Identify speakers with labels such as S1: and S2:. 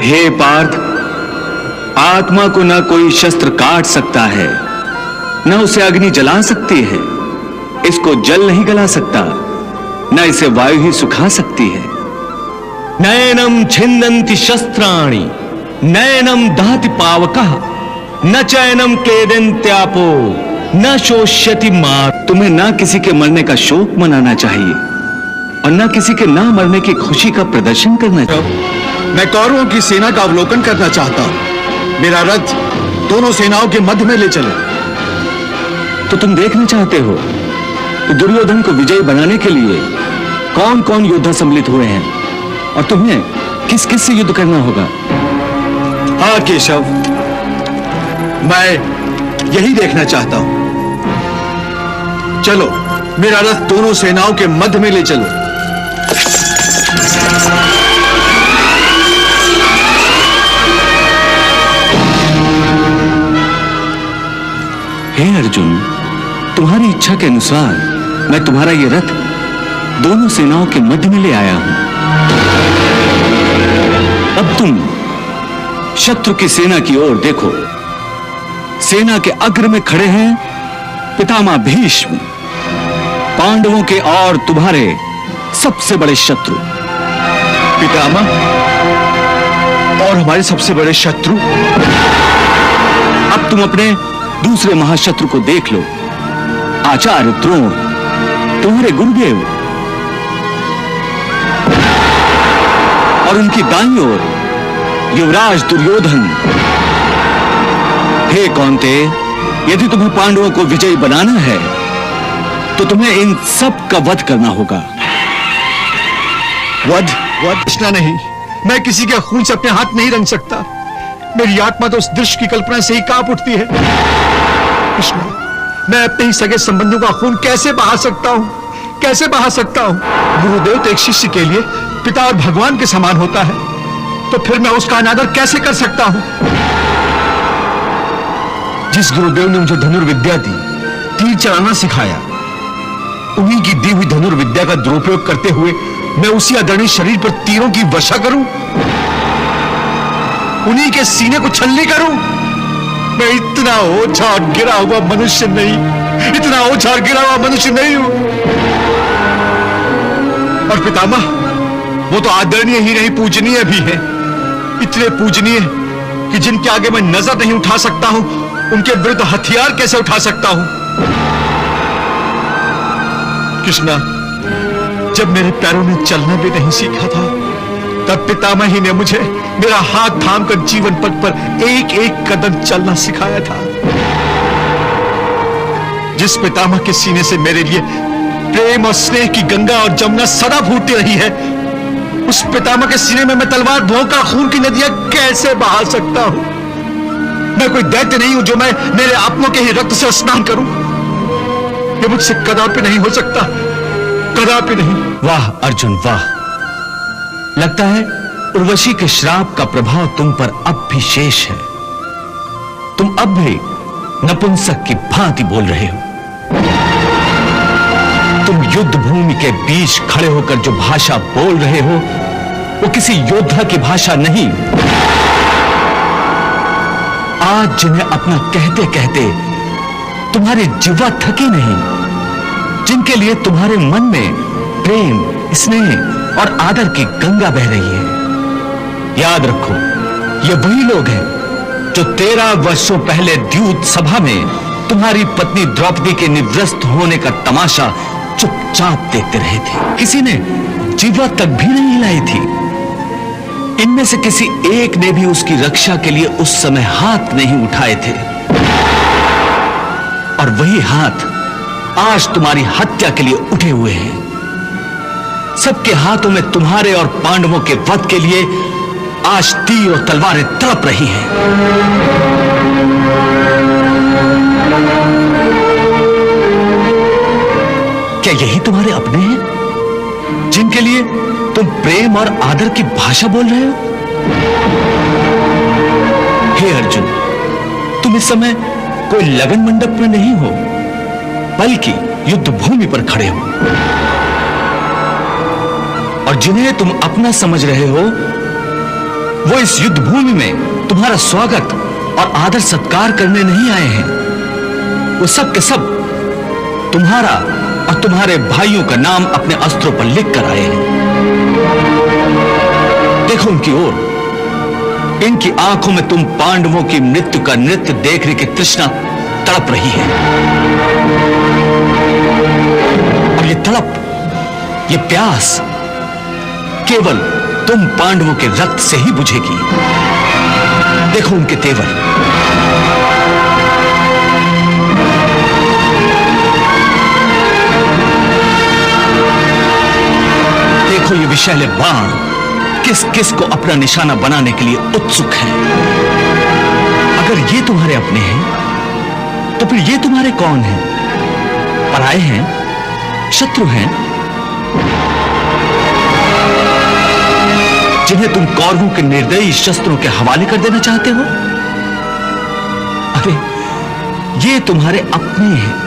S1: हे पार्थ, आत्मा को न कोई शस्त्र काट सकता है, न उसे अग्नि जला सकती है, इसको जल नहीं गला सकता, न इसे वायु ही सुखा सकती है।
S2: नैनम छिन्दन्ति शस्त्राणि नैनम दहति पावकः न चैनम क्लेदन्त्यापो न शोष्यति मार।
S1: तुम्हें ना किसी के मरने का शोक मनाना चाहिए और ना किसी के ना मरने की खुशी का प्रदर्शन करना चाहिए।
S3: मैं कौरवों की सेना का अवलोकन करना चाहता हूं। मेरा रथ दोनों सेनाओं के मध्य में ले चलो।
S1: तो तुम देखना चाहते हो कि दुर्योधन को विजयी बनाने के लिए कौन कौन योद्धा सम्मिलित हुए हैं और तुम्हें किस किस से युद्ध करना होगा?
S3: हाँ केशव, मैं यही देखना चाहता हूं। चलो, मेरा रथ दोनों सेनाओं के मध्य में ले चलो।
S1: हे अर्जुन, तुम्हारी इच्छा के अनुसार मैं तुम्हारा यह रथ दोनों सेनाओं के मध्य में ले आया हूं। अब तुम शत्रु की सेना की ओर देखो। सेना के अग्र में खड़े हैं पितामह भीष्म, पांडवों के और तुम्हारे सबसे बड़े शत्रु।
S3: पितामह और हमारे सबसे बड़े शत्रु।
S1: अब तुम अपने दूसरे महाशत्रु को देख लो, आचार्य द्रोण, तुम्हारे गुरुदेव, और उनकी दाईं ओर युवराज दुर्योधन। हे कौन्ते, यदि तुम्हें पांडवों को विजयी बनाना है तो तुम्हें इन सब का वध करना होगा।
S3: वध? कृष्णा नहीं, मैं किसी के खून से अपने हाथ नहीं रंग सकता। मेरी आत्मा तो उस दृश्य की कल्पना से ही कांप उठती है। कृष्णा, मैं अपने ही सगे संबंधियों का खून कैसे बहा सकता हूं? कैसे बहा सकता हूं? गुरुदेव तो एक शिष्य के लिए पिता और भगवान के समान होता है, तो फिर मैं उसका अनादर कैसे कर सकता हूं? जिस गुरुदेव ने मुझे धनुर्विद्या दी, तीर चलाना सिखाया, उन्हीं की दी हुई धनुर्विद्या का दुरुपयोग करते हुए मैं उसी आदरणीय शरीर पर तीरों की वर्षा करूं? उन्हीं के सीने को छलनी करूं? मैं इतना ओछा और गिरा हुआ मनुष्य नहीं, इतना ओछा और गिरा हुआ मनुष्य नहीं हूं। और पितामह, वो तो आदरणीय ही नहीं, पूजनीय भी है। इतने पूजनीय कि जिनके आगे मैं नजर नहीं उठा सकता हूं, उनके विरुद्ध हथियार कैसे उठा सकता हूं? कृष्णा, जब मेरे पैरों ने चलना भी नहीं सीखा था, तब पितामह ही ने मुझे मेरा हाथ थामकर जीवन पथ पर एक एक कदम चलना सिखाया था। जिस पितामह के सीने से मेरे लिए प्रेम और स्नेह की गंगा और जमुना सदा फूटती रही है, उस पितामह के सीने में मैं तलवार भोंका खून की नदियां कैसे बहा सकता हूं? मैं कोई दैत्य नहीं हूं जो मैं मेरे आत्मा के ही रक्त से स्नान करूं। यह मुझसे कदापि नहीं हो सकता, कदापि नहीं।
S2: वाह अर्जुन वाह, लगता है उर्वशी के श्राप का प्रभाव तुम पर अब भी शेष है। तुम अब भी नपुंसक की भांति बोल रहे हो। तुम युद्ध भूमि के बीच खड़े होकर जो भाषा बोल रहे हो, वो किसी योद्धा की भाषा नहीं। आज जिन्हें अपना कहते कहते तुम्हारी जिह्वा थकी नहीं, जिनके लिए तुम्हारे मन में प्रेम, स्नेह और आदर की गंगा बह रही है, याद रखो, ये वही लोग हैं जो 13 वर्षों पहले द्यूत सभा में तुम्हारी पत्नी द्रौपदी के निवृत्त होने का तमाशा चुपचाप देखते रहे थे। किसी ने जिह्वा तक भी नहीं हिलाई थी। इनमें से किसी एक ने भी उसकी रक्षा के लिए उस समय हाथ नहीं उठाए थे, और वही हाथ आज तुम्हारी हत्या के लिए उठे हुए हैं। सबके हाथों में तुम्हारे और पांडवों के वध के लिए आज तीर और तलवारें तड़प रही हैं। क्या यही तुम्हारे अपने हैं, जिनके लिए तुम प्रेम और आदर की भाषा बोल रहे हो? हे अर्जुन, तुम इस समय कोई लगन मंडप में नहीं हो, बल्कि युद्ध भूमि पर खड़े हो। और जिन्हें तुम अपना समझ रहे हो, वो इस युद्ध भूमि में तुम्हारा स्वागत और आदर सत्कार करने नहीं आए हैं। वो सब के सब तुम्हारा और तुम्हारे भाइयों का नाम अपने अस्त्रों पर लिख कर आए हैं। देखो उनकी ओर, इनकी आंखों में तुम पांडवों की मृत्यु का नृत्य देखने की तृष्णा तड़प रही है। और ये तड़प, ये प्यास केवल तुम पांडवों के रक्त से ही बुझेगी। देखो उनके तेवर, देखो ये विषैले बाण किस किस को अपना निशाना बनाने के लिए उत्सुक हैं। अगर ये तुम्हारे अपने हैं तो फिर ये तुम्हारे कौन हैं? पराए हैं, शत्रु हैं, जिन्हें तुम कौरवों के निर्दयी शस्त्रों के हवाले कर देना चाहते हो? अरे ये तुम्हारे अपने हैं।